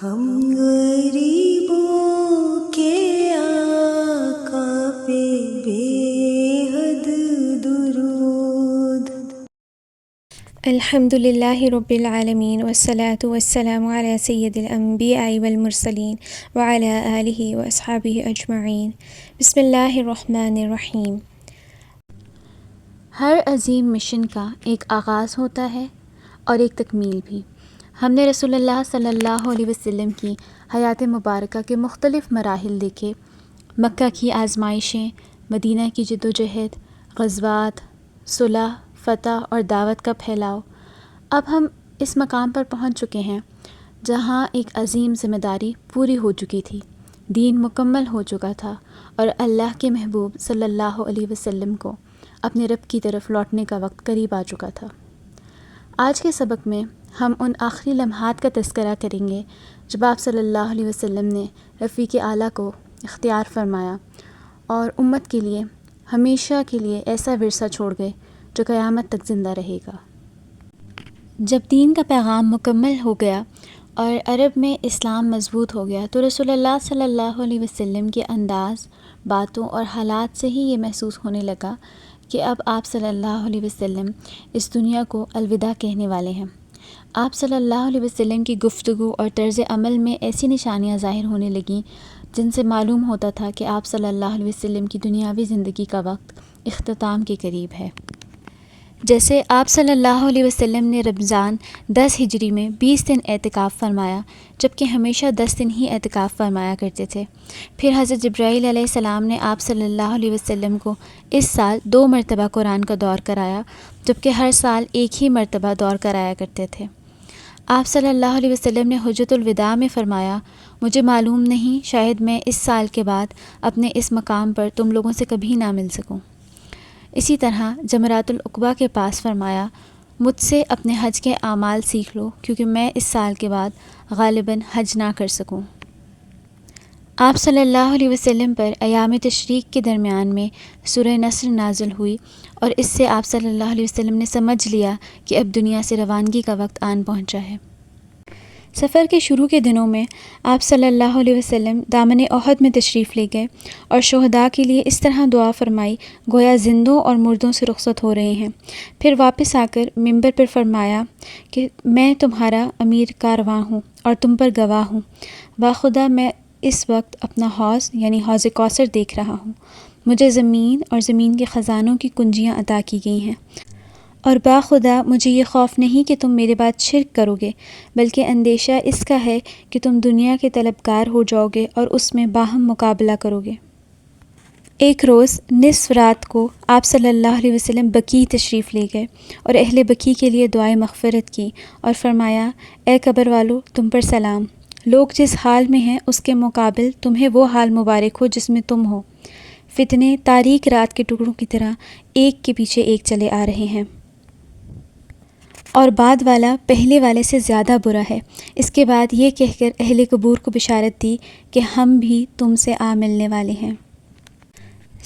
ہم غریبوں کے آقا پہ بے حد درود۔ الحمد للہ رب العالمین والصلاة والسلام علی سید الانبیاء والمرسلین وعلی آلہ واصحابہ اجمعین۔ بسم اللہ الرحمن الرحیم۔ ہر عظیم مشن کا ایک آغاز ہوتا ہے اور ایک تکمیل بھی۔ ہم نے رسول اللہ صلی اللہ علیہ وسلم کی حیات مبارکہ کے مختلف مراحل دیکھے، مکہ کی آزمائشیں، مدینہ کی جدوجہد، غزوات، صلح، فتح اور دعوت کا پھیلاؤ۔ اب ہم اس مقام پر پہنچ چکے ہیں جہاں ایک عظیم ذمہ داری پوری ہو چکی تھی، دین مکمل ہو چکا تھا اور اللہ کے محبوب صلی اللہ علیہ وسلم کو اپنے رب کی طرف لوٹنے کا وقت قریب آ چکا تھا۔ آج کے سبق میں ہم ان آخری لمحات کا تذکرہ کریں گے جب آپ صلی اللہ علیہ وسلم نے رفیق اعلیٰ کو اختیار فرمایا اور امت کے لیے ہمیشہ کے لیے ایسا ورثہ چھوڑ گئے جو قیامت تک زندہ رہے گا۔ جب دین کا پیغام مکمل ہو گیا اور عرب میں اسلام مضبوط ہو گیا تو رسول اللہ صلی اللہ علیہ وسلم کے انداز، باتوں اور حالات سے ہی یہ محسوس ہونے لگا کہ اب آپ صلی اللہ علیہ وسلم اس دنیا کو الوداع کہنے والے ہیں۔ آپ صلی اللہ علیہ وسلم کی گفتگو اور طرز عمل میں ایسی نشانیاں ظاہر ہونے لگیں جن سے معلوم ہوتا تھا کہ آپ صلی اللہ علیہ وسلم کی دنیاوی زندگی کا وقت اختتام کے قریب ہے۔ جیسے آپ صلی اللہ علیہ وسلم نے رمضان 10 ہجری میں 20 دن اعتکاف فرمایا، جبکہ ہمیشہ 10 دن ہی اعتکاف فرمایا کرتے تھے۔ پھر حضرت جبرائیل علیہ السلام نے آپ صلی اللہ علیہ وسلم کو اس سال 2 مرتبہ قرآن کا دور کرایا، جبکہ ہر سال ایک ہی مرتبہ دور کرایا کرتے تھے۔ آپ صلی اللہ علیہ وسلم نے حجۃ الوداع میں فرمایا، مجھے معلوم نہیں شاید میں اس سال کے بعد اپنے اس مقام پر تم لوگوں سے کبھی نہ مل سکوں۔ اسی طرح جمرات العقبہ کے پاس فرمایا، مجھ سے اپنے حج کے اعمال سیکھ لو کیونکہ میں اس سال کے بعد غالباً حج نہ کر سکوں۔ آپ صلی اللہ علیہ وسلم پر ایام تشریق کے درمیان میں سورہ نصر نازل ہوئی اور اس سے آپ صلی اللہ علیہ وسلم نے سمجھ لیا کہ اب دنیا سے روانگی کا وقت آن پہنچا ہے۔ سفر کے شروع کے دنوں میں آپ صلی اللہ علیہ وسلم دامن احد میں تشریف لے گئے اور شہداء کے لیے اس طرح دعا فرمائی گویا زندوں اور مردوں سے رخصت ہو رہے ہیں۔ پھر واپس آ کر ممبر پر فرمایا کہ میں تمہارا امیر کارواں ہوں اور تم پر گواہ ہوں، باخدا میں اس وقت اپنا حوض یعنی حوض کوثر دیکھ رہا ہوں۔ مجھے زمین اور زمین کے خزانوں کی کنجیاں عطا کی گئی ہیں، اور باخدا مجھے یہ خوف نہیں کہ تم میرے بعد شرک کرو گے، بلکہ اندیشہ اس کا ہے کہ تم دنیا کے طلبگار ہو جاؤ گے اور اس میں باہم مقابلہ کرو گے۔ ایک روز نصف رات کو آپ صلی اللہ علیہ وسلم بقیع تشریف لے گئے اور اہل بقیع کے لیے دعائے مغفرت کی اور فرمایا، اے قبر والو تم پر سلام، لوگ جس حال میں ہیں اس کے مقابل تمہیں وہ حال مبارک ہو جس میں تم ہو۔ فتنے تاریک رات کے ٹکڑوں کی طرح ایک کے پیچھے ایک چلے آ رہے ہیں، اور بعد والا پہلے والے سے زیادہ برا ہے۔ اس کے بعد یہ کہہ کر اہل قبور کو بشارت دی کہ ہم بھی تم سے آ ملنے والے ہیں۔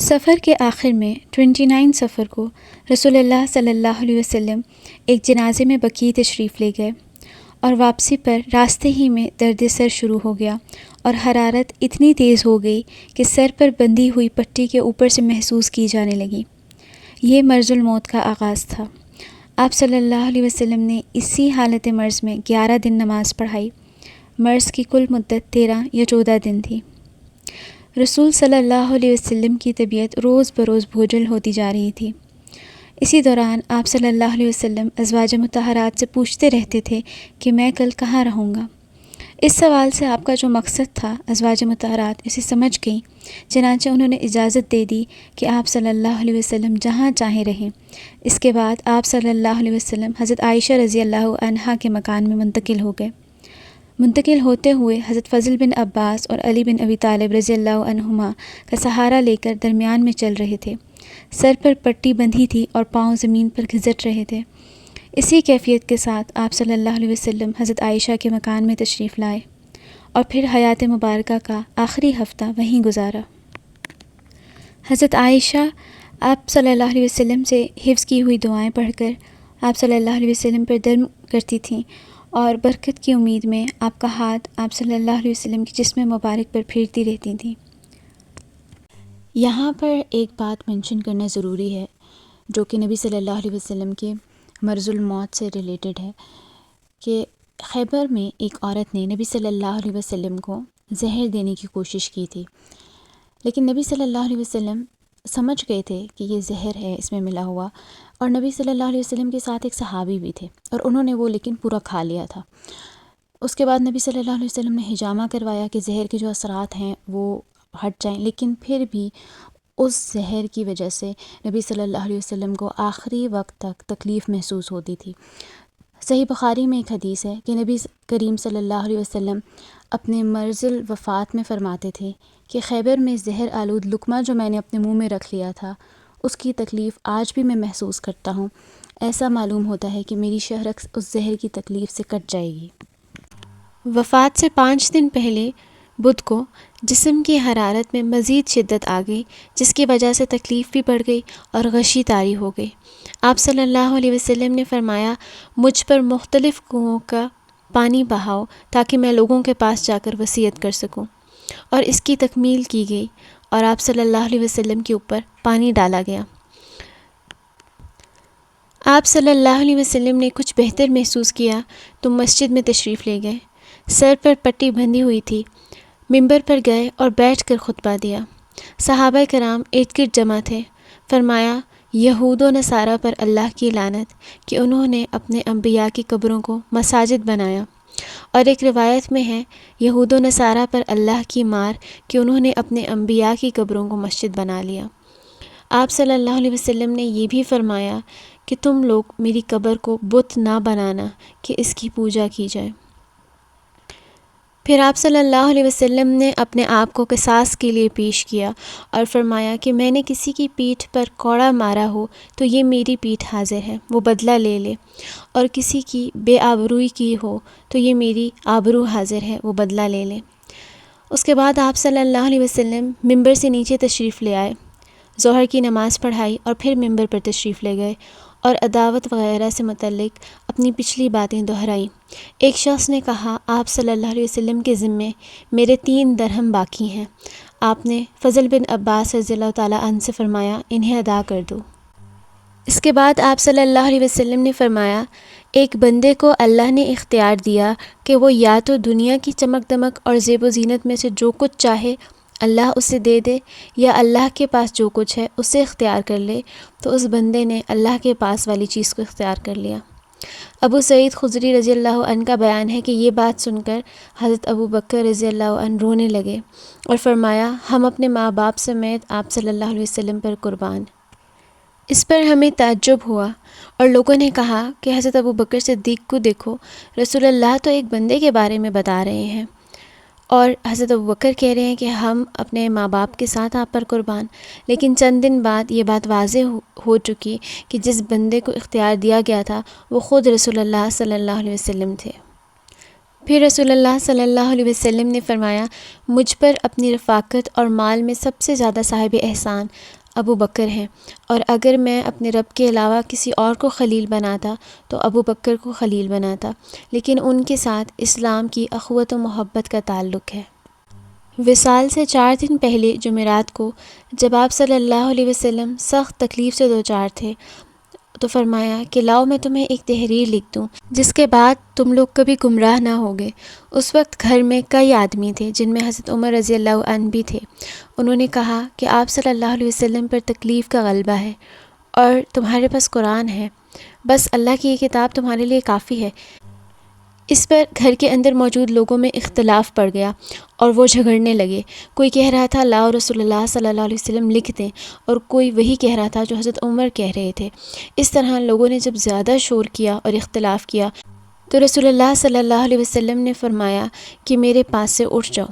سفر کے آخر میں 29 صفر کو رسول اللہ صلی اللہ علیہ وسلم ایک جنازے میں بقیع تشریف لے گئے اور واپسی پر راستے ہی میں درد سر شروع ہو گیا اور حرارت اتنی تیز ہو گئی کہ سر پر بندھی ہوئی پٹی کے اوپر سے محسوس کی جانے لگی۔ یہ مرض الموت کا آغاز تھا۔ آپ صلی اللہ علیہ وسلم نے اسی حالت مرض میں 11 دن نماز پڑھائی۔ مرض کی کل مدت 13 یا 14 دن تھی۔ رسول صلی اللہ علیہ وسلم کی طبیعت روز بروز بوجھل ہوتی جا رہی تھی۔ اسی دوران آپ صلی اللہ علیہ وسلم ازواج مطہرات سے پوچھتے رہتے تھے کہ میں کل کہاں رہوں گا۔ اس سوال سے آپ کا جو مقصد تھا ازواج مطہرات اسے سمجھ گئیں، چنانچہ انہوں نے اجازت دے دی کہ آپ صلی اللہ علیہ وسلم جہاں چاہیں رہیں۔ اس کے بعد آپ صلی اللہ علیہ وسلم حضرت عائشہ رضی اللہ عنہا کے مکان میں منتقل ہو گئے۔ منتقل ہوتے ہوئے حضرت فضل بن عباس اور علی بن ابی طالب رضی اللہ عنہما کا سہارا لے کر درمیان میں چل رہے تھے۔ سر پر پٹی بندھی تھی اور پاؤں زمین پر گھسٹ رہے تھے۔ اسی کیفیت کے ساتھ آپ صلی اللہ علیہ وسلم حضرت عائشہ کے مکان میں تشریف لائے اور پھر حیات مبارکہ کا آخری ہفتہ وہیں گزارا۔ حضرت عائشہ آپ صلی اللہ علیہ وسلم سے حفظ کی ہوئی دعائیں پڑھ کر آپ صلی اللہ علیہ وسلم پر درم کرتی تھیں اور برکت کی امید میں آپ کا ہاتھ آپ صلی اللہ علیہ وسلم کی جسم مبارک پر پھیرتی رہتی تھیں۔ یہاں پر ایک بات منشن کرنا ضروری ہے جو کہ نبی صلی اللہ علیہ وسلم کے مرض الموت سے ریلیٹڈ ہے، کہ خیبر میں ایک عورت نے نبی صلی اللہ علیہ وسلم کو زہر دینے کی کوشش کی تھی، لیکن نبی صلی اللہ علیہ وسلم سمجھ گئے تھے کہ یہ زہر ہے اس میں ملا ہوا، اور نبی صلی اللہ علیہ وسلم کے ساتھ ایک صحابی بھی تھے اور انہوں نے وہ لیکن پورا کھا لیا تھا۔ اس کے بعد نبی صلی اللہ علیہ وسلم نے حجامہ کروایا کہ زہر کے جو اثرات ہیں وہ ہٹ جائیں، لیکن پھر بھی اس زہر کی وجہ سے نبی صلی اللہ علیہ وسلم کو آخری وقت تک تکلیف محسوس ہوتی تھی۔ صحیح بخاری میں ایک حدیث ہے کہ نبی کریم صلی اللہ علیہ وسلم اپنے مرض الوفات میں فرماتے تھے کہ خیبر میں زہر آلود لقمہ جو میں نے اپنے منہ میں رکھ لیا تھا اس کی تکلیف آج بھی میں محسوس کرتا ہوں، ایسا معلوم ہوتا ہے کہ میری شہرک اس زہر کی تکلیف سے کٹ جائے گی۔ وفات سے 5 دن پہلے بدھ کو جسم کی حرارت میں مزید شدت آ گئی، جس کی وجہ سے تکلیف بھی بڑھ گئی اور غشی طاری ہو گئی۔ آپ صلی اللہ علیہ وسلم نے فرمایا، مجھ پر مختلف کنوؤں کا پانی بہاؤ تاکہ میں لوگوں کے پاس جا کر وصیت کر سکوں، اور اس کی تکمیل کی گئی اور آپ صلی اللہ علیہ وسلم کے اوپر پانی ڈالا گیا۔ آپ صلی اللہ علیہ وسلم نے کچھ بہتر محسوس کیا تو مسجد میں تشریف لے گئے، سر پر پٹی بندھی ہوئی تھی، ممبر پر گئے اور بیٹھ کر خطبہ دیا۔ صحابہ کرام ارد گرد جمع تھے۔ فرمایا، یہود و نصارہ پر اللہ کی لعنت کہ انہوں نے اپنے انبیاء کی قبروں کو مساجد بنایا، اور ایک روایت میں ہے، یہود و نصارہ پر اللہ کی مار کہ انہوں نے اپنے انبیاء کی قبروں کو مسجد بنا لیا۔ آپ صلی اللہ علیہ وسلم نے یہ بھی فرمایا کہ تم لوگ میری قبر کو بت نہ بنانا کہ اس کی پوجا کی جائے۔ پھر آپ صلی اللہ علیہ وسلم نے اپنے آپ کو قصاص کے لیے پیش کیا اور فرمایا کہ میں نے کسی کی پیٹھ پر کوڑا مارا ہو تو یہ میری پیٹھ حاضر ہے، وہ بدلہ لے لے، اور کسی کی بے آبروئی کی ہو تو یہ میری آبرو حاضر ہے، وہ بدلہ لے لے۔ اس کے بعد آپ صلی اللہ علیہ وسلم ممبر سے نیچے تشریف لے آئے، ظہر کی نماز پڑھائی اور پھر ممبر پر تشریف لے گئے اور عداوت وغیرہ سے متعلق اپنی پچھلی باتیں دہرائیں۔ ایک شخص نے کہا، آپ صلی اللہ علیہ وسلم کے ذمے میرے 3 درہم باقی ہیں۔ آپ نے فضل بن عباس رضی اللہ تعالیٰ عنہ سے فرمایا، انہیں ادا کر دو۔ اس کے بعد آپ صلی اللہ علیہ وسلم نے فرمایا، ایک بندے کو اللہ نے اختیار دیا کہ وہ یا تو دنیا کی چمک دمک اور زیب و زینت میں سے جو کچھ چاہے اللہ اسے دے دے، یا اللہ کے پاس جو کچھ ہے اسے اختیار کر لے، تو اس بندے نے اللہ کے پاس والی چیز کو اختیار کر لیا۔ ابو سعید خدری رضی اللہ عنہ کا بیان ہے کہ یہ بات سن کر حضرت ابو بکر رضی اللہ عنہ رونے لگے اور فرمایا، ہم اپنے ماں باپ سمیت آپ صلی اللہ علیہ وسلم پر قربان۔ اس پر ہمیں تعجب ہوا اور لوگوں نے کہا کہ حضرت ابو بکر صدیق کو دیکھو، رسول اللہ تو ایک بندے کے بارے میں بتا رہے ہیں، اور حضرت ابو بکر کہہ رہے ہیں کہ ہم اپنے ماں باپ کے ساتھ آپ پر قربان۔ لیکن چند دن بعد یہ بات واضح ہو چکی کہ جس بندے کو اختیار دیا گیا تھا وہ خود رسول اللہ صلی اللہ علیہ وسلم تھے۔ پھر رسول اللہ صلی اللہ علیہ وسلم نے فرمایا، مجھ پر اپنی رفاقت اور مال میں سب سے زیادہ صاحب احسان ابو بکر ہیں، اور اگر میں اپنے رب کے علاوہ کسی اور کو خلیل بناتا تو ابو بکر کو خلیل بناتا، لیکن ان کے ساتھ اسلام کی اخوت و محبت کا تعلق ہے۔ وصال سے 4 دن پہلے جمعرات کو جب آپ صلی اللہ علیہ وسلم سخت تکلیف سے دوچار تھے تو فرمایا کہ لاؤ میں تمہیں ایک تحریر لکھ دوں جس کے بعد تم لوگ کبھی گمراہ نہ ہوگے۔ اس وقت گھر میں کئی آدمی تھے جن میں حضرت عمر رضی اللہ عنہ بھی تھے۔ انہوں نے کہا کہ آپ صلی اللہ علیہ وسلم پر تکلیف کا غلبہ ہے اور تمہارے پاس قرآن ہے، بس اللہ کی یہ کتاب تمہارے لیے کافی ہے۔ اس پر گھر کے اندر موجود لوگوں میں اختلاف پڑ گیا اور وہ جھگڑنے لگے۔ کوئی کہہ رہا تھا لاؤ رسول اللہ صلی اللہ علیہ وسلم لکھ دیں، اور کوئی وہی کہہ رہا تھا جو حضرت عمر کہہ رہے تھے۔ اس طرح لوگوں نے جب زیادہ شور کیا اور اختلاف کیا تو رسول اللہ صلی اللہ علیہ وسلم نے فرمایا کہ میرے پاس سے اٹھ جاؤ۔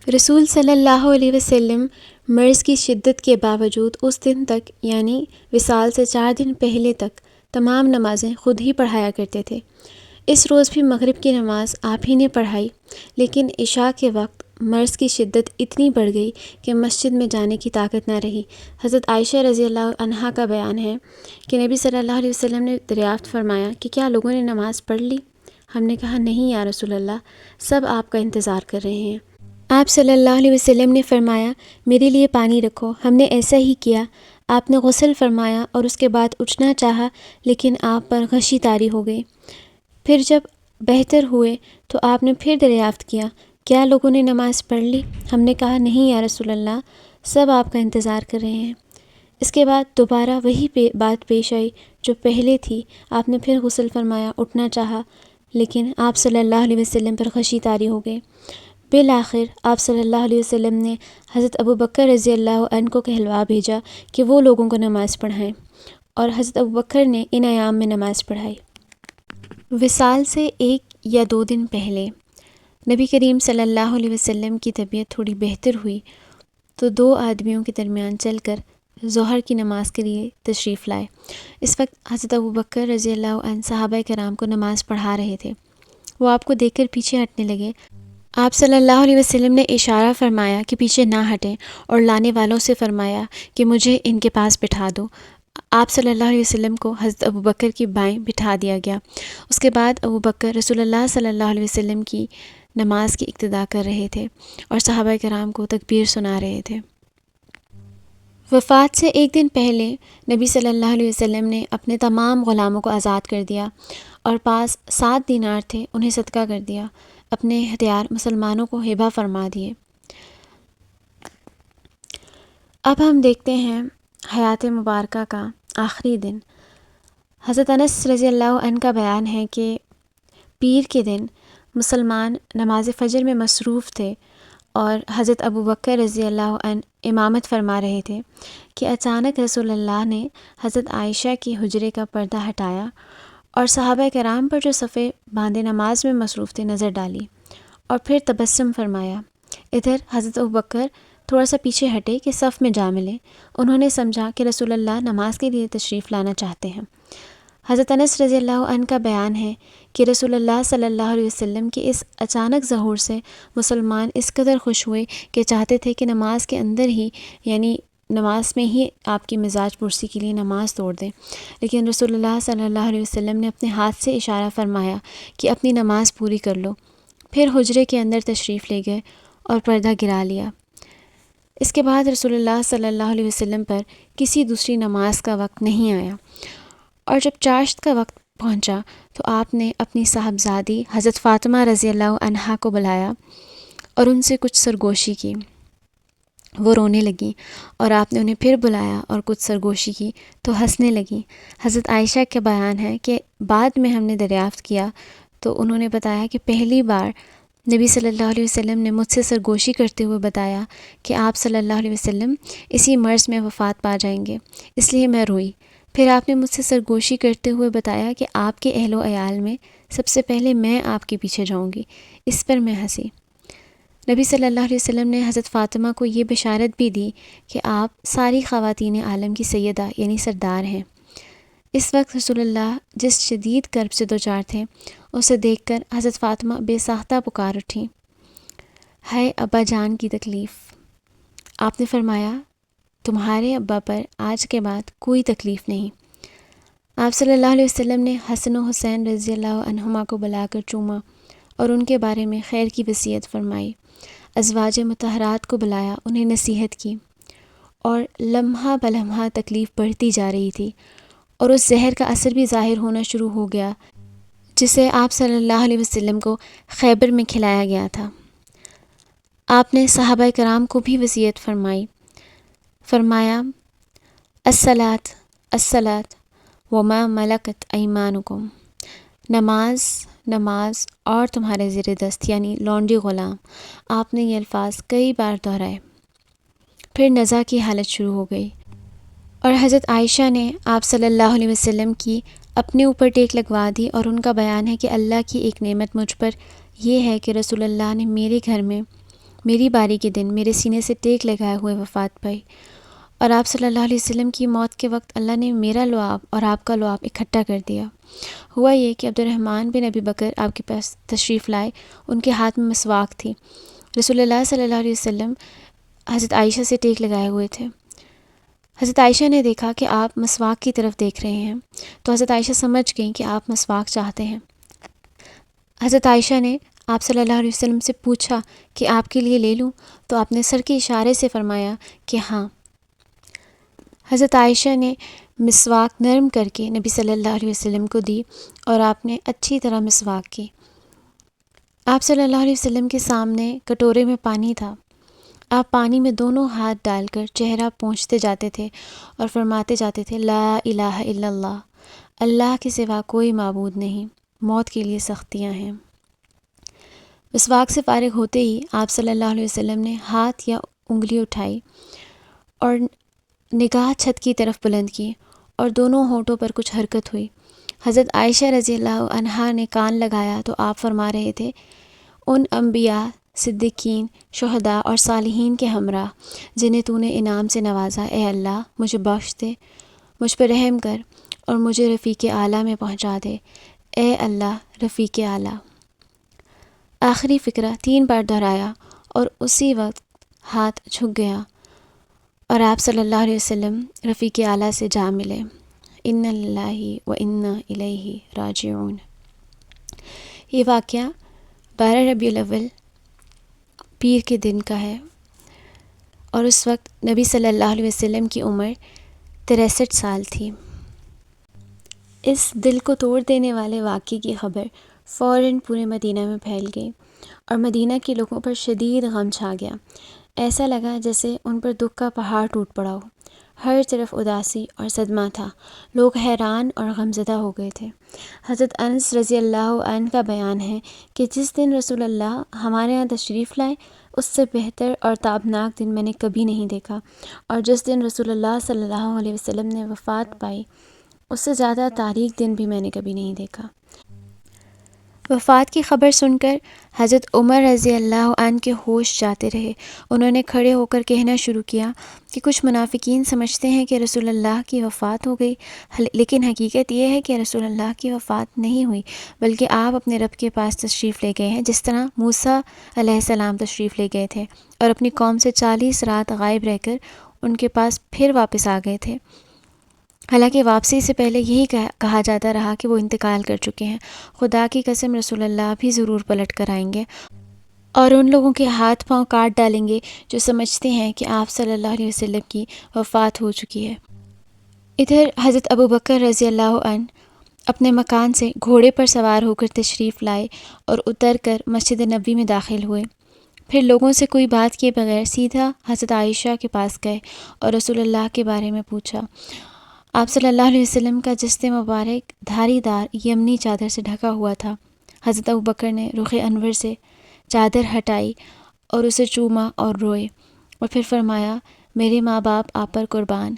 رسول صلی اللہ علیہ وسلم مرض کی شدت کے باوجود اس دن تک یعنی وصال سے 4 دن پہلے تک تمام نمازیں خود ہی پڑھایا کرتے تھے۔ اس روز بھی مغرب کی نماز آپ ہی نے پڑھائی، لیکن عشاء کے وقت مرض کی شدت اتنی بڑھ گئی کہ مسجد میں جانے کی طاقت نہ رہی۔ حضرت عائشہ رضی اللہ عنہا کا بیان ہے کہ نبی صلی اللہ علیہ وسلم نے دریافت فرمایا کہ کیا لوگوں نے نماز پڑھ لی؟ ہم نے کہا نہیں یا رسول اللہ، سب آپ کا انتظار کر رہے ہیں۔ آپ صلی اللہ علیہ وسلم نے فرمایا میرے لیے پانی رکھو۔ ہم نے ایسا ہی کیا۔ آپ نے غسل فرمایا اور اس کے بعد اٹھنا چاہا لیکن آپ پر غشی طاری ہو گئی۔ پھر جب بہتر ہوئے تو آپ نے پھر دریافت کیا کیا لوگوں نے نماز پڑھ لی؟ ہم نے کہا نہیں یا رسول اللہ، سب آپ کا انتظار کر رہے ہیں۔ اس کے بعد دوبارہ وہی بات پیش آئی جو پہلے تھی۔ آپ نے پھر غسل فرمایا، اٹھنا چاہا لیکن آپ صلی اللہ علیہ وسلم پر غشی طاری ہو گئے۔ بالآخر آپ صلی اللہ علیہ وسلم نے حضرت ابوبکر رضی اللہ عنہ کو کہلوا بھیجا کہ وہ لوگوں کو نماز پڑھائیں، اور حضرت ابوبکر نے ان ایام میں نماز پڑھائی۔ وصال سے 1 یا 2 دن پہلے نبی کریم صلی اللہ علیہ وسلم کی طبیعت تھوڑی بہتر ہوئی تو 2 آدمیوں کے درمیان چل کر ظہر کی نماز کے لیے تشریف لائے۔ اس وقت حضرت ابوبکر رضی اللہ عنہ صحابہ کرام کو نماز پڑھا رہے تھے۔ وہ آپ کو دیکھ کر پیچھے ہٹنے لگے۔ آپ صلی اللہ علیہ وسلم نے اشارہ فرمایا کہ پیچھے نہ ہٹیں اور لانے والوں سے فرمایا کہ مجھے ان کے پاس بٹھا دو۔ آپ صلی اللہ علیہ وسلم کو حضرت ابوبکر کی بائیں بٹھا دیا گیا۔ اس کے بعد ابوبکر رسول اللہ صلی اللہ علیہ وسلم کی نماز کی اقتدا کر رہے تھے اور صحابہ کرام کو تکبیر سنا رہے تھے۔ وفات سے 1 دن پہلے نبی صلی اللہ علیہ وسلم نے اپنے تمام غلاموں کو آزاد کر دیا اور پاس 7 دینار تھے، انہیں صدقہ کر دیا، اپنے ہتھیار مسلمانوں کو ہبہ فرما دیے۔ اب ہم دیکھتے ہیں حیات مبارکہ کا آخری دن۔ حضرت انس رضی اللہ عنہ کا بیان ہے کہ پیر کے دن مسلمان نماز فجر میں مصروف تھے اور حضرت ابوبکر رضی اللہ عنہ امامت فرما رہے تھے کہ اچانک رسول اللہ نے حضرت عائشہ کی حجرے کا پردہ ہٹایا اور صحابہ کرام پر جو صفے باندھے نماز میں مصروف تھے نظر ڈالی اور پھر تبسم فرمایا۔ ادھر حضرت ابوبکر تھوڑا سا پیچھے ہٹے کہ صف میں جا ملے۔ انہوں نے سمجھا کہ رسول اللہ نماز کے لیے تشریف لانا چاہتے ہیں۔ حضرت انس رضی اللہ عنہ کا بیان ہے کہ رسول اللہ صلی اللہ علیہ وسلم کے اس اچانک ظہور سے مسلمان اس قدر خوش ہوئے کہ چاہتے تھے کہ نماز کے اندر ہی، یعنی نماز میں ہی آپ کی مزاج پرسی کے لیے نماز توڑ دیں، لیکن رسول اللہ صلی اللہ علیہ وسلم نے اپنے ہاتھ سے اشارہ فرمایا کہ اپنی نماز پوری کر لو۔ پھر حجرے کے اندر تشریف لے گئے اور پردہ گرا لیا۔ اس کے بعد رسول اللہ صلی اللہ علیہ وسلم پر کسی دوسری نماز کا وقت نہیں آیا، اور جب چاشت کا وقت پہنچا تو آپ نے اپنی صاحبزادی حضرت فاطمہ رضی اللہ عنہا کو بلایا اور ان سے کچھ سرگوشی کی۔ وہ رونے لگیں اور آپ نے انہیں پھر بلایا اور کچھ سرگوشی کی تو ہنسنے لگیں۔ حضرت عائشہ کا بیان ہے کہ بعد میں ہم نے دریافت کیا تو انہوں نے بتایا کہ پہلی بار نبی صلی اللہ علیہ وسلم نے مجھ سے سرگوشی کرتے ہوئے بتایا کہ آپ صلی اللہ علیہ وسلم اسی مرض میں وفات پا جائیں گے، اس لیے میں روئی۔ پھر آپ نے مجھ سے سرگوشی کرتے ہوئے بتایا کہ آپ کے اہل و عیال میں سب سے پہلے میں آپ کے پیچھے جاؤں گی، اس پر میں ہنسی۔ نبی صلی اللہ علیہ وسلم نے حضرت فاطمہ کو یہ بشارت بھی دی کہ آپ ساری خواتین عالم کی سیدہ یعنی سردار ہیں۔ اس وقت رسول اللہ جس شدید کرب سے دوچار تھے اسے دیکھ کر حضرت فاطمہ بے ساختہ پکار اٹھیں، ہائے ابا جان کی تکلیف۔ آپ نے فرمایا تمہارے ابا پر آج کے بعد کوئی تکلیف نہیں۔ آپ صلی اللہ علیہ وسلم نے حسن و حسین رضی اللہ عنہما کو بلا کر چوما اور ان کے بارے میں خیر کی وصیت فرمائی۔ ازواج مطہرات کو بلایا، انہیں نصیحت کی، اور لمحہ بلمحہ تکلیف بڑھتی جا رہی تھی اور اس زہر کا اثر بھی ظاہر ہونا شروع ہو گیا جسے آپ صلی اللہ علیہ وسلم کو خیبر میں کھلایا گیا تھا۔ آپ نے صحابہ کرام کو بھی وصیت فرمایا الصلاۃ الصلاۃ وما ملکت ایمانکم، نماز نماز اور تمہارے زیر دست یعنی لونڈی غلام۔ آپ نے یہ الفاظ کئی بار دہرائے۔ پھر نزع کی حالت شروع ہو گئی اور حضرت عائشہ نے آپ صلی اللہ علیہ وسلم کی اپنے اوپر ٹیک لگوا دی، اور ان کا بیان ہے کہ اللہ کی ایک نعمت مجھ پر یہ ہے کہ رسول اللہ نے میرے گھر میں میری باری کے دن میرے سینے سے ٹیک لگائے ہوئے وفات پائی، اور آپ صلی اللہ علیہ وسلم کی موت کے وقت اللہ نے میرا لعاب اور آپ کا لعاب اکٹھا کر دیا۔ ہوا یہ کہ عبد الرحمن بن ابی بکر آپ کے پاس تشریف لائے، ان کے ہاتھ میں مسواک تھی۔ رسول اللہ صلی اللہ علیہ وسلم حضرت عائشہ سے ٹیک لگائے ہوئے تھے۔ حضرت عائشہ نے دیکھا کہ آپ مسواک کی طرف دیکھ رہے ہیں تو حضرت عائشہ سمجھ گئیں کہ آپ مسواک چاہتے ہیں۔ حضرت عائشہ نے آپ صلی اللہ علیہ وسلم سے پوچھا کہ آپ کے لیے لے لوں، تو آپ نے سر کے اشارے سے فرمایا کہ ہاں۔ حضرت عائشہ نے مسواک نرم کر کے نبی صلی اللہ علیہ وسلم کو دی اور آپ نے اچھی طرح مسواک کی۔ آپ صلی اللہ علیہ وسلم کے سامنے کٹورے میں پانی تھا۔ آپ پانی میں دونوں ہاتھ ڈال کر چہرہ پونچھتے جاتے تھے اور فرماتے جاتے تھے لا الہ الا اللہ، اللہ کے سوا کوئی معبود نہیں، موت کے لیے سختیاں ہیں۔ مسواک سے فارغ ہوتے ہی آپ صلی اللہ علیہ وسلم نے ہاتھ یا انگلی اٹھائی اور نگاہ چھت کی طرف بلند کی اور دونوں ہونٹوں پر کچھ حرکت ہوئی۔ حضرت عائشہ رضی اللہ عنہا نے کان لگایا تو آپ فرما رہے تھے ان انبیاء، صدیقین، شہداء اور صالحین کے ہمراہ جنہیں تو نے انعام سے نوازا، اے اللہ مجھے بخش دے، مجھ پر رحم کر اور مجھے رفیق اعلیٰ میں پہنچا دے، اے اللہ رفیق اعلیٰ۔ آخری فقرہ 3 بار دہرایا اور اسی وقت ہاتھ جھک گیا اور آپ صلی اللہ علیہ وسلم رفیق اعلیٰ سے جا ملے۔ انا للہ و انا الیہ راجعون۔ یہ واقعہ 12 ربیع الاول پیر کے دن کا ہے اور اس وقت نبی صلی اللہ علیہ وسلم کی عمر 63 سال تھی۔ اس دل کو توڑ دینے والے واقعے کی خبر فوراً پورے مدینہ میں پھیل گئی اور مدینہ کے لوگوں پر شدید غم چھا گیا۔ ایسا لگا جیسے ان پر دکھ کا پہاڑ ٹوٹ پڑا ہو۔ ہر طرف اداسی اور صدمہ تھا، لوگ حیران اور غمزدہ ہو گئے تھے۔ حضرت انس رضی اللہ عنہ کا بیان ہے کہ جس دن رسول اللہ ہمارے یہاں تشریف لائے اس سے بہتر اور تابناک دن میں نے کبھی نہیں دیکھا، اور جس دن رسول اللہ صلی اللہ علیہ وسلم نے وفات پائی اس سے زیادہ تاریک دن بھی میں نے کبھی نہیں دیکھا۔ وفات کی خبر سن کر حضرت عمر رضی اللہ عنہ کے ہوش جاتے رہے۔ انہوں نے کھڑے ہو کر کہنا شروع کیا کہ کچھ منافقین سمجھتے ہیں کہ رسول اللہ کی وفات ہو گئی، لیکن حقیقت یہ ہے کہ رسول اللہ کی وفات نہیں ہوئی، بلکہ آپ اپنے رب کے پاس تشریف لے گئے ہیں، جس طرح موسیٰ علیہ السلام تشریف لے گئے تھے اور اپنی قوم سے 40 رات غائب رہ کر ان کے پاس پھر واپس آ گئے تھے۔ حالانکہ واپسی سے پہلے یہی کہا جاتا رہا کہ وہ انتقال کر چکے ہیں۔ خدا کی قسم رسول اللہ بھی ضرور پلٹ کر آئیں گے اور ان لوگوں کے ہاتھ پاؤں کاٹ ڈالیں گے جو سمجھتے ہیں کہ آپ صلی اللہ علیہ وسلم کی وفات ہو چکی ہے۔ ادھر حضرت ابو بکر رضی اللہ عنہ اپنے مکان سے گھوڑے پر سوار ہو کر تشریف لائے اور اتر کر مسجد نبوی میں داخل ہوئے۔ پھر لوگوں سے کوئی بات کیے بغیر سیدھا حضرت عائشہ کے پاس گئے اور رسول اللہ کے بارے میں پوچھا۔ آپ صلی اللہ علیہ وسلم کا جسد مبارک دھاری دار یمنی چادر سے ڈھکا ہوا تھا۔ حضرت ابوبکر نے رخ انور سے چادر ہٹائی اور اسے چوما اور روئے، اور پھر فرمایا میرے ماں باپ آپ پر قربان،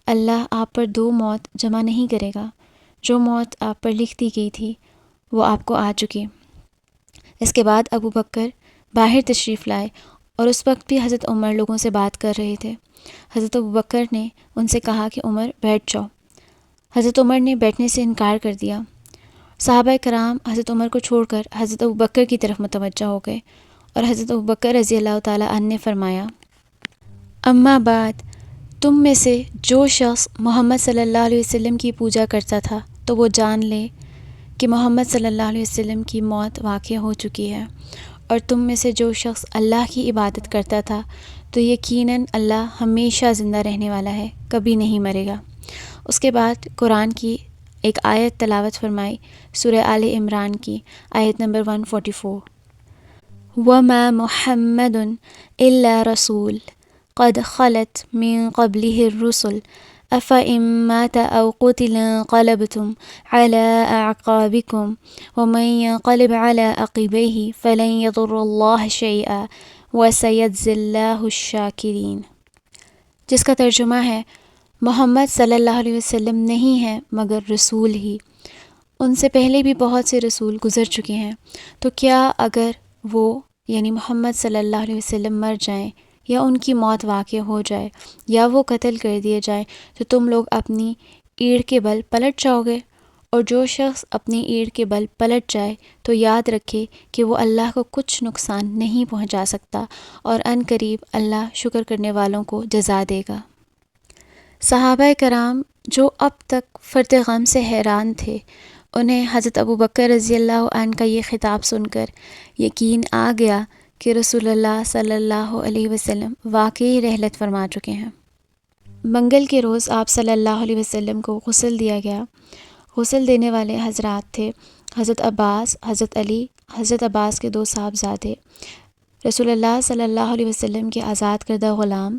اللہ آپ پر 2 موت جمع نہیں کرے گا، جو موت آپ پر لکھ دی گئی تھی وہ آپ کو آ چکی۔ اس کے بعد ابوبکر باہر تشریف لائے اور اس وقت بھی حضرت عمر لوگوں سے بات کر رہے تھے۔ حضرت ابوبکر نے ان سے کہا کہ عمر بیٹھ جاؤ۔ حضرت عمر نے بیٹھنے سے انکار کر دیا۔ صحابہ کرام حضرت عمر کو چھوڑ کر حضرت ابوبکر کی طرف متوجہ ہو گئے اور حضرت ابوبکر رضی اللہ تعالیٰ عنہ نے فرمایا اما بعد، تم میں سے جو شخص محمد صلی اللہ علیہ وسلم کی پوجا کرتا تھا تو وہ جان لے کہ محمد صلی اللہ علیہ وسلم کی موت واقع ہو چکی ہے، اور تم میں سے جو شخص اللہ کی عبادت کرتا تھا تو یقیناً اللہ ہمیشہ زندہ رہنے والا ہے، کبھی نہیں مرے گا۔ اس کے بعد قرآن کی ایک آیت تلاوت فرمائی، سورہ آل عمران کی آیت نمبر 144۔ وَمَا مُحَمَّدٌ إِلَّا رَسُولٌ قَدْ خَلَتْ مِن قَبْلِهِ الرُّسُلُ أَفَإِن مَّاتَ أَوْ قُتِلَ انقلبتم عَلَىٰ أَعْقَابِكُمْ وَمَن ينقلب عَلَىٰ عَقِبَيْهِ فَلَن يَضُرَّ اللَّهَ شَيْئًا وَسَيَجْزِي اللَّهُ الشَّاكِرِينَ، جس کا ترجمہ ہے محمد صلی اللہ علیہ وسلم نہیں ہے مگر رسول ہی، ان سے پہلے بھی بہت سے رسول گزر چکے ہیں، تو کیا اگر وہ یعنی محمد صلی اللہ علیہ وسلم مر جائیں یا ان کی موت واقع ہو جائے یا وہ قتل کر دیے جائیں تو تم لوگ اپنی ایڑ کے بل پلٹ جاؤ گے؟ اور جو شخص اپنی ایڑ کے بل پلٹ جائے تو یاد رکھے کہ وہ اللہ کو کچھ نقصان نہیں پہنچا سکتا، اور ان قریب اللہ شکر کرنے والوں کو جزا دے گا۔ صحابہ کرام جو اب تک فرد غم سے حیران تھے، انہیں حضرت ابو بکر رضی اللہ عنہ کا یہ خطاب سن کر یقین آ گیا کہ رسول اللہ صلی اللہ علیہ وسلم واقعی رحلت فرما چکے ہیں۔ منگل کے روز آپ صلی اللہ علیہ وسلم کو غسل دیا گیا۔ غسل دینے والے حضرات تھے حضرت عباس، حضرت علی، حضرت عباس کے 2 صاحبزادے، رسول اللہ صلی اللہ علیہ وسلم کے آزاد کردہ غلام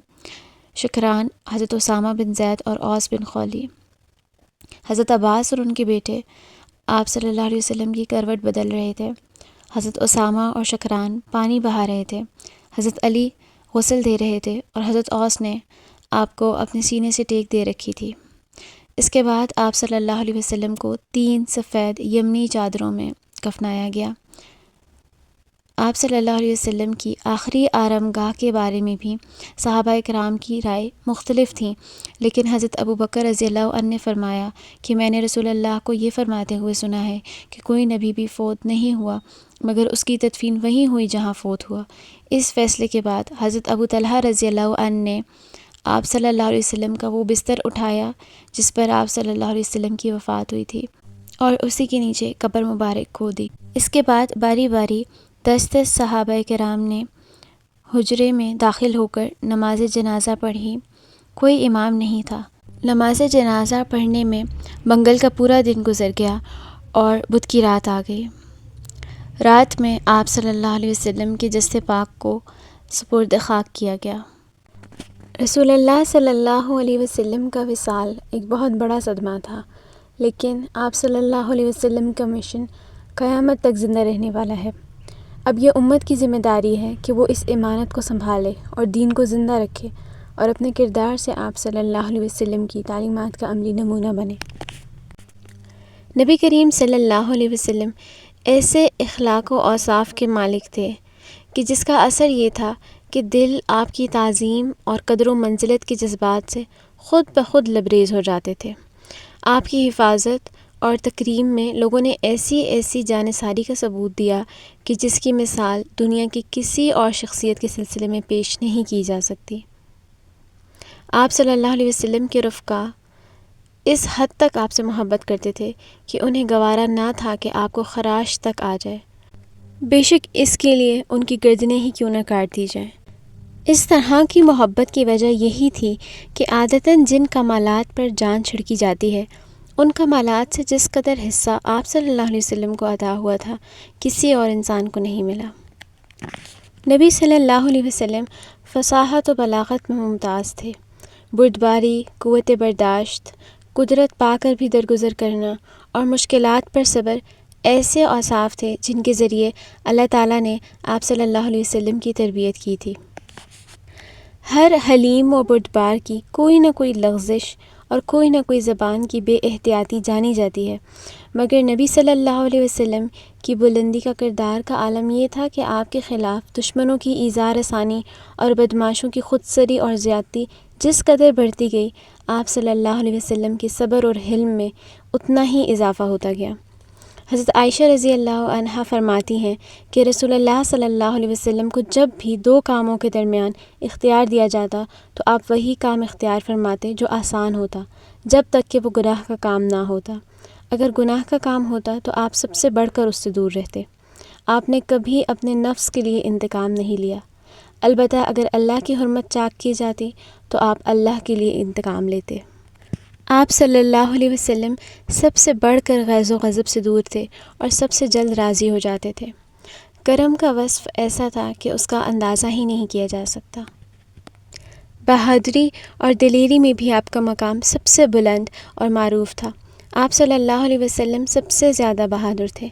شکران، حضرت اسامہ بن زید اور اوس بن خولی۔ حضرت عباس اور ان کے بیٹے آپ صلی اللہ علیہ وسلم کی کروٹ بدل رہے تھے۔ حضرت اسامہ اور شکران پانی بہا رہے تھے۔ حضرت علی غسل دے رہے تھے اور حضرت اوس نے آپ کو اپنے سینے سے ٹیک دے رکھی تھی۔ اس کے بعد آپ صلی اللہ علیہ وسلم کو 3 سفید یمنی چادروں میں کفنایا گیا۔ آپ صلی اللہ علیہ وسلم کی آخری آرامگاہ کے بارے میں بھی صحابہ کرام کی رائے مختلف تھیں، لیکن حضرت ابو بکر رضی اللہ عنہ نے فرمایا کہ میں نے رسول اللہ کو یہ فرماتے ہوئے سنا ہے کہ کوئی نبی بھی فوت نہیں ہوا مگر اس کی تدفین وہیں ہوئی جہاں فوت ہوا۔ اس فیصلے کے بعد حضرت ابو طلحہ رضی اللہ عنہ نے آپ صلی اللہ علیہ وسلم کا وہ بستر اٹھایا جس پر آپ صلی اللہ علیہ وسلم کی وفات ہوئی تھی اور اسی کے نیچے قبر مبارک کھودی۔ اس کے بعد باری باری 10 صحابہ کرام نے حجرے میں داخل ہو کر نماز جنازہ پڑھی۔ کوئی امام نہیں تھا۔ نماز جنازہ پڑھنے میں منگل کا پورا دن گزر گیا اور بدھ کی رات آ گئی۔ رات میں آپ صلی اللہ علیہ وسلم کے جسد پاک کو سپرد خاک کیا گیا۔ رسول اللہ صلی اللہ علیہ وسلم کا وصال ایک بہت بڑا صدمہ تھا، لیکن آپ صلی اللہ علیہ وسلم کا مشن قیامت تک زندہ رہنے والا ہے۔ اب یہ امت کی ذمہ داری ہے کہ وہ اس امانت کو سنبھالے اور دین کو زندہ رکھے اور اپنے کردار سے آپ صلی اللہ علیہ وسلم کی تعلیمات کا عملی نمونہ بنے۔ نبی کریم صلی اللہ علیہ وسلم ایسے اخلاق و اوصاف کے مالک تھے کہ جس کا اثر یہ تھا کہ دل آپ کی تعظیم اور قدر و منزلت کے جذبات سے خود بخود لبریز ہو جاتے تھے۔ آپ کی حفاظت اور تکریم میں لوگوں نے ایسی جانثاری کا ثبوت دیا کہ جس کی مثال دنیا کی کسی اور شخصیت کے سلسلے میں پیش نہیں کی جا سکتی۔ آپ صلی اللہ علیہ وسلم کے رفقا اس حد تک آپ سے محبت کرتے تھے کہ انہیں گوارا نہ تھا کہ آپ کو خراش تک آ جائے، بے شک اس کے لیے ان کی گردنیں ہی کیوں نہ کاٹ دی جائیں۔ اس طرح کی محبت کی وجہ یہی تھی کہ عادتاً جن کمالات پر جان چھڑکی جاتی ہے ان کمالات سے جس قدر حصہ آپ صلی اللہ علیہ وسلم کو عطا ہوا تھا کسی اور انسان کو نہیں ملا۔ نبی صلی اللہ علیہ وسلم فصاحت و بلاغت میں ممتاز تھے۔ بردباری، قوت برداشت، قدرت پا کر بھی درگزر کرنا اور مشکلات پر صبر ایسے اوصاف تھے جن کے ذریعے اللہ تعالیٰ نے آپ صلی اللہ علیہ وسلم کی تربیت کی تھی۔ ہر حلیم و بردبار کی کوئی نہ کوئی لغزش اور کوئی نہ کوئی زبان کی بے احتیاطی جانی جاتی ہے، مگر نبی صلی اللہ علیہ وسلم کی بلندی کا کردار کا عالم یہ تھا کہ آپ کے خلاف دشمنوں کی ایذا رسانی اور بدمعاشوں کی خودسری اور زیادتی جس قدر بڑھتی گئی، آپ صلی اللہ علیہ وسلم کے صبر اور حلم میں اتنا ہی اضافہ ہوتا گیا۔ حضرت عائشہ رضی اللہ عنہا فرماتی ہیں کہ رسول اللہ صلی اللہ علیہ وسلم کو جب بھی 2 کاموں کے درمیان اختیار دیا جاتا تو آپ وہی کام اختیار فرماتے جو آسان ہوتا، جب تک کہ وہ گناہ کا کام نہ ہوتا۔ اگر گناہ کا کام ہوتا تو آپ سب سے بڑھ کر اس سے دور رہتے۔ آپ نے کبھی اپنے نفس کے لیے انتقام نہیں لیا، البتہ اگر اللہ کی حرمت چاک کی جاتی تو آپ اللہ کے لیے انتقام لیتے۔ آپ صلی اللہ علیہ وسلم سب سے بڑھ کر غیظ و غضب سے دور تھے اور سب سے جلد راضی ہو جاتے تھے۔ کرم کا وصف ایسا تھا کہ اس کا اندازہ ہی نہیں کیا جا سکتا۔ بہادری اور دلیری میں بھی آپ کا مقام سب سے بلند اور معروف تھا۔ آپ صلی اللہ علیہ وسلم سب سے زیادہ بہادر تھے۔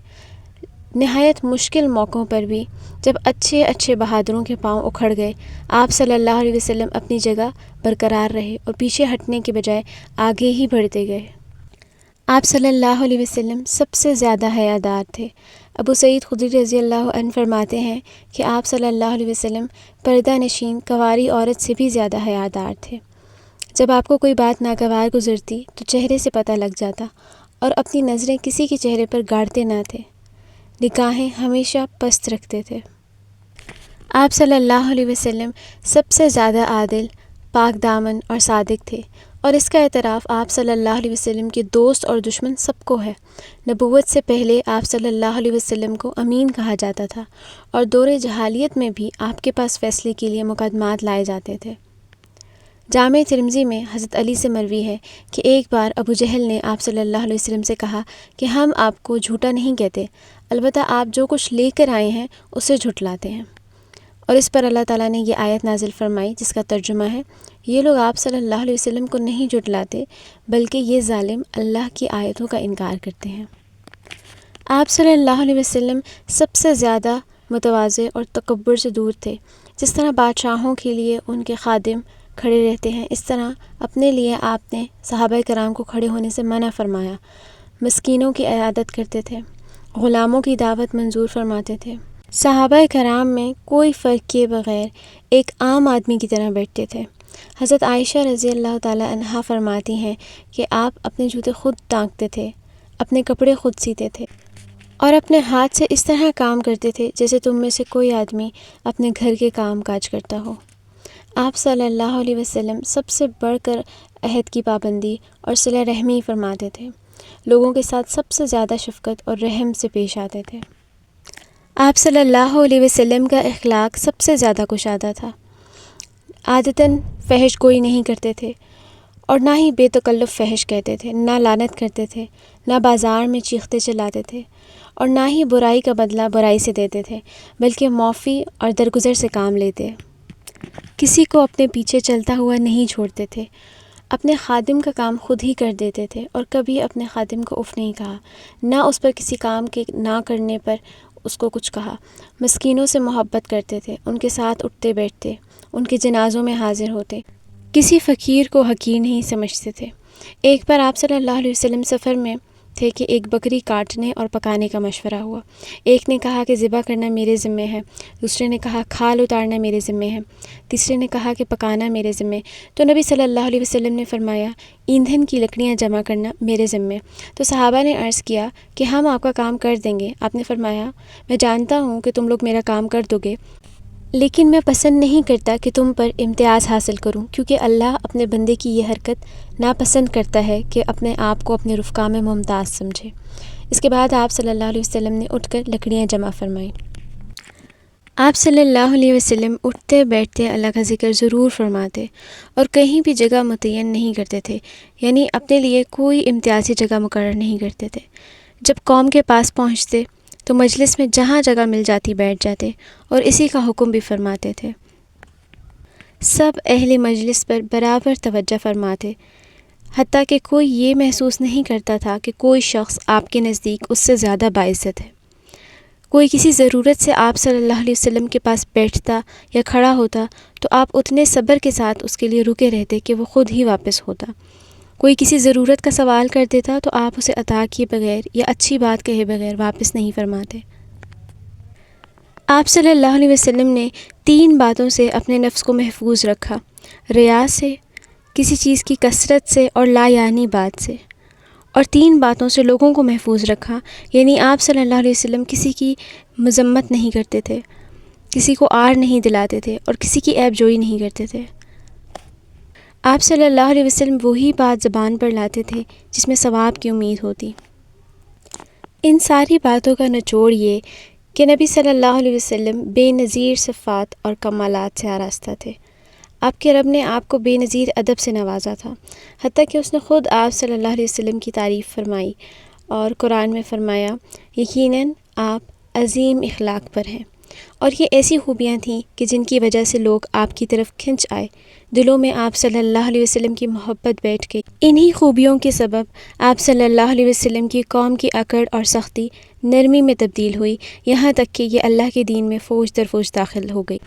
نہایت مشکل موقعوں پر بھی جب اچھے بہادروں کے پاؤں اکھڑ گئے، آپ صلی اللہ علیہ وسلم اپنی جگہ برقرار رہے اور پیچھے ہٹنے کے بجائے آگے ہی بڑھتے گئے۔ آپ صلی اللہ علیہ وسلم سب سے زیادہ حیادار تھے۔ ابو سعید خدری رضی اللہ عنہ فرماتے ہیں کہ آپ صلی اللہ علیہ وسلم پردہ نشین کنواری عورت سے بھی زیادہ حیادار تھے۔ جب آپ کو کوئی بات ناگوار گزرتی تو چہرے سے پتہ لگ جاتا اور اپنی نظریں کسی کے چہرے پر گاڑتے نہ تھے، نگاہیں ہمیشہ پست رکھتے تھے۔ آپ صلی اللہ علیہ وسلم سب سے زیادہ عادل، پاک دامن اور صادق تھے اور اس کا اعتراف آپ صلی اللہ علیہ وسلم کے دوست اور دشمن سب کو ہے۔ نبوت سے پہلے آپ صلی اللہ علیہ وسلم کو امین کہا جاتا تھا، اور دور جہالیت میں بھی آپ کے پاس فیصلے کے لیے مقدمات لائے جاتے تھے۔ جامع ترمذی میں حضرت علی سے مروی ہے کہ ایک بار ابو جہل نے آپ صلی اللہ علیہ وسلم سے کہا کہ ہم آپ کو جھوٹا نہیں کہتے، البتہ آپ جو کچھ لے کر آئے ہیں اسے جھٹلاتے ہیں۔ اور اس پر اللہ تعالیٰ نے یہ آیت نازل فرمائی جس کا ترجمہ ہے، یہ لوگ آپ صلی اللہ علیہ وسلم کو نہیں جھٹلاتے بلکہ یہ ظالم اللہ کی آیتوں کا انکار کرتے ہیں۔ آپ صلی اللہ علیہ وسلم سب سے زیادہ متواضع اور تکبر سے دور تھے۔ جس طرح بادشاہوں کے لیے ان کے خادم کھڑے رہتے ہیں، اس طرح اپنے لیے آپ نے صحابہ کرام کو کھڑے ہونے سے منع فرمایا، مسکینوں کی عیادت کرتے تھے، غلاموں کی دعوت منظور فرماتے تھے، صحابہ کرام میں کوئی فرق کیے بغیر ایک عام آدمی کی طرح بیٹھتے تھے۔ حضرت عائشہ رضی اللہ تعالی عنہا فرماتی ہیں کہ آپ اپنے جوتے خود ٹانکتے تھے، اپنے کپڑے خود سیتے تھے، اور اپنے ہاتھ سے اس طرح کام کرتے تھے جیسے تم میں سے کوئی آدمی اپنے گھر کے کام کاج کرتا ہو۔ آپ صلی اللہ علیہ وسلم سب سے بڑھ کر عہد کی پابندی اور صلہ رحمی فرماتے تھے، لوگوں کے ساتھ سب سے زیادہ شفقت اور رحم سے پیش آتے تھے۔ آپ صلی اللہ علیہ وسلم کا اخلاق سب سے زیادہ کشادہ تھا، عادتاً فحش گوئی نہیں کرتے تھے، اور نہ ہی بے تکلف فحش کہتے تھے، نہ لعنت کرتے تھے، نہ بازار میں چیختے چلاتے تھے، اور نہ ہی برائی کا بدلہ برائی سے دیتے تھے بلکہ معافی اور درگزر سے کام لیتے۔ کسی کو اپنے پیچھے چلتا ہوا نہیں چھوڑتے تھے، اپنے خادم کا کام خود ہی کر دیتے تھے، اور کبھی اپنے خادم کو اف نہیں کہا، نہ اس پر کسی کام کے نہ کرنے پر اس کو کچھ کہا۔ مسکینوں سے محبت کرتے تھے، ان کے ساتھ اٹھتے بیٹھتے، ان کے جنازوں میں حاضر ہوتے، کسی فقیر کو حقیر نہیں سمجھتے تھے۔ ایک بار آپ صلی اللہ علیہ وسلم سفر میں تھے کہ ایک بکری کاٹنے اور پکانے کا مشورہ ہوا۔ ایک نے کہا کہ ذبح کرنا میرے ذمے ہے، دوسرے نے کہا کھال اتارنا میرے ذمے ہے، تیسرے نے کہا کہ پکانا میرے ذمے۔ تو نبی صلی اللہ علیہ وسلم نے فرمایا ایندھن کی لکڑیاں جمع کرنا میرے ذمے۔ تو صحابہ نے عرض کیا کہ ہم آپ کا کام کر دیں گے۔ آپ نے فرمایا میں جانتا ہوں کہ تم لوگ میرا کام کر دو گے، لیکن میں پسند نہیں کرتا کہ تم پر امتیاز حاصل کروں، کیونکہ اللہ اپنے بندے کی یہ حرکت ناپسند کرتا ہے کہ اپنے آپ کو اپنے رفقا میں ممتاز سمجھے۔ اس کے بعد آپ صلی اللہ علیہ وسلم نے اٹھ کر لکڑیاں جمع فرمائیں۔ آپ صلی اللہ علیہ وسلم اٹھتے بیٹھتے اللہ کا ذکر ضرور فرماتے، اور کہیں بھی جگہ متعین نہیں کرتے تھے، یعنی اپنے لیے کوئی امتیازی جگہ مقرر نہیں کرتے تھے۔ جب قوم کے پاس پہنچتے تو مجلس میں جہاں جگہ مل جاتی بیٹھ جاتے، اور اسی کا حکم بھی فرماتے تھے۔ سب اہل مجلس پر برابر توجہ فرماتے، حتیٰ کہ کوئی یہ محسوس نہیں کرتا تھا کہ کوئی شخص آپ کے نزدیک اس سے زیادہ باعزت ہے۔ کوئی کسی ضرورت سے آپ صلی اللہ علیہ وسلم کے پاس بیٹھتا یا کھڑا ہوتا تو آپ اتنے صبر کے ساتھ اس کے لیے رکے رہتے کہ وہ خود ہی واپس ہوتا۔ کوئی کسی ضرورت کا سوال کر دیتا تو آپ اسے عطا کیے بغیر یا اچھی بات کہے بغیر واپس نہیں فرماتے۔ آپ صلی اللہ علیہ وسلم نے 3 باتوں سے اپنے نفس کو محفوظ رکھا، ریا سے، کسی چیز کی کثرت سے، اور لا یعنی بات سے۔ اور 3 باتوں سے لوگوں کو محفوظ رکھا، یعنی آپ صلی اللہ علیہ وسلم کسی کی مذمت نہیں کرتے تھے، کسی کو آر نہیں دلاتے تھے، اور کسی کی عیب جوئی نہیں کرتے تھے۔ آپ صلی اللہ علیہ وسلم وہی بات زبان پر لاتے تھے جس میں ثواب کی امید ہوتی۔ ان ساری باتوں کا نچوڑ یہ کہ نبی صلی اللہ علیہ وسلم بے نظیر صفات اور کمالات سے آراستہ تھے۔ آپ کے رب نے آپ کو بے نظیر ادب سے نوازا تھا، حتیٰ کہ اس نے خود آپ صلی اللہ علیہ وسلم کی تعریف فرمائی اور قرآن میں فرمایا یقیناً آپ عظیم اخلاق پر ہیں، اور یہ ایسی خوبیاں تھیں کہ جن کی وجہ سے لوگ آپ کی طرف کھنچ آئے، دلوں میں آپ صلی اللہ علیہ وسلم کی محبت بیٹھ گئی۔ انہی خوبیوں کے سبب آپ صلی اللہ علیہ وسلم کی قوم کی اکڑ اور سختی نرمی میں تبدیل ہوئی، یہاں تک کہ یہ اللہ کے دین میں فوج در فوج داخل ہو گئی۔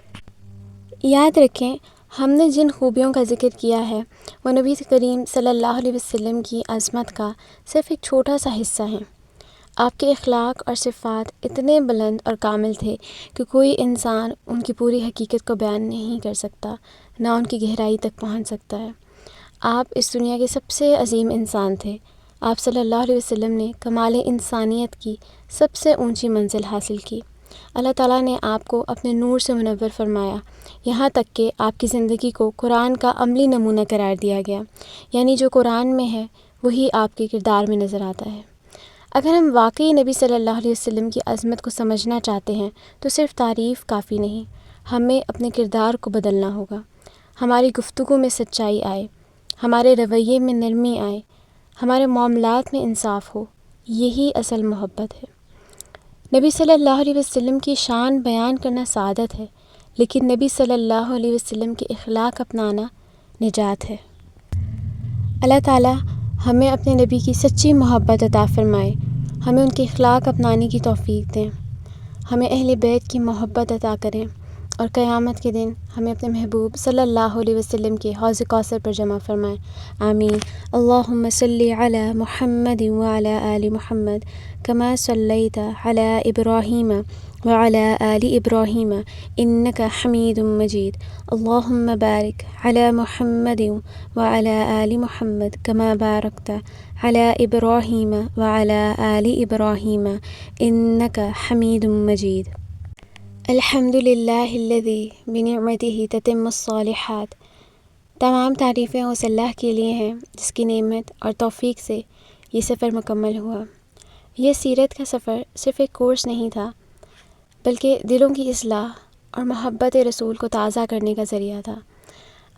یاد رکھیں ہم نے جن خوبیوں کا ذکر کیا ہے وہ نبی کریم صلی اللہ علیہ وسلم کی عظمت کا صرف ایک چھوٹا سا حصہ ہیں۔ آپ کے اخلاق اور صفات اتنے بلند اور کامل تھے کہ کوئی انسان ان کی پوری حقیقت کو بیان نہیں کر سکتا، نہ ان کی گہرائی تک پہنچ سکتا ہے۔ آپ اس دنیا کے سب سے عظیم انسان تھے۔ آپ صلی اللہ علیہ وسلم نے کمال انسانیت کی سب سے اونچی منزل حاصل کی۔ اللہ تعالیٰ نے آپ کو اپنے نور سے منور فرمایا، یہاں تک کہ آپ کی زندگی کو قرآن کا عملی نمونہ قرار دیا گیا، یعنی جو قرآن میں ہے وہی آپ کے کردار میں نظر آتا ہے۔ اگر ہم واقعی نبی صلی اللہ علیہ وسلم کی عظمت کو سمجھنا چاہتے ہیں تو صرف تعریف کافی نہیں، ہمیں اپنے کردار کو بدلنا ہوگا۔ ہماری گفتگو میں سچائی آئے، ہمارے رویے میں نرمی آئے، ہمارے معاملات میں انصاف ہو، یہی اصل محبت ہے۔ نبی صلی اللہ علیہ وسلم کی شان بیان کرنا سعادت ہے، لیکن نبی صلی اللہ علیہ وسلم کے اخلاق اپنانا نجات ہے۔ اللہ تعالیٰ ہمیں اپنے نبی کی سچی محبت عطا فرمائے، ہمیں ان کے اخلاق اپنانے کی توفیق دیں، ہمیں اہل بیت کی محبت عطا کریں، اور قیامت کے دن ہمیں اپنے محبوب صلی اللہ علیہ وسلم کے حوض کوثر پر جمع فرمائیں، آمین۔ اللہم صلی علی محمد وعلی آل محمد کما صلیت علی ابراہیم وعلی آل ابراہیم انک حمید مجید۔ اللہم بارک علی محمد وعلی آل محمد کما بارکت علی ابراہیم وعلی آل ابراہیم انک حمید مجید۔ الحمد للہ الذی بنعمتہ تتم الصالحات۔ تمام تعریفیں اس اللہ کے لیے ہیں جس کی نعمت اور توفیق سے یہ سفر مکمل ہوا۔ یہ سیرت کا سفر صرف ایک کورس نہیں تھا، بلکہ دلوں کی اصلاح اور محبت رسول کو تازہ کرنے کا ذریعہ تھا۔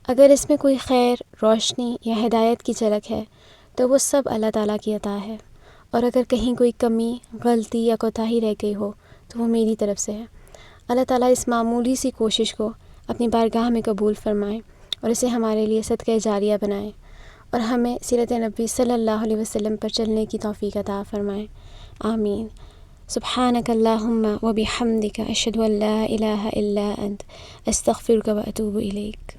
اگر اس میں کوئی خیر، روشنی یا ہدایت کی جھلک ہے تو وہ سب اللہ تعالیٰ کی عطا ہے، اور اگر کہیں کوئی کمی، غلطی یا کوتاہی رہ گئی ہو تو وہ میری طرف سے ہے۔ اللہ تعالیٰ اس معمولی سی کوشش کو اپنی بارگاہ میں قبول فرمائے اور اسے ہمارے لیے صدقہ جاریہ بنائے، اور ہمیں سیرت نبی صلی اللہ علیہ وسلم پر چلنے کی توفیق عطا فرمائے، آمین۔ سبحانک اللہم و بحمدک اشہد ان لا الہ الا انت استغفرک و اتوب الیک۔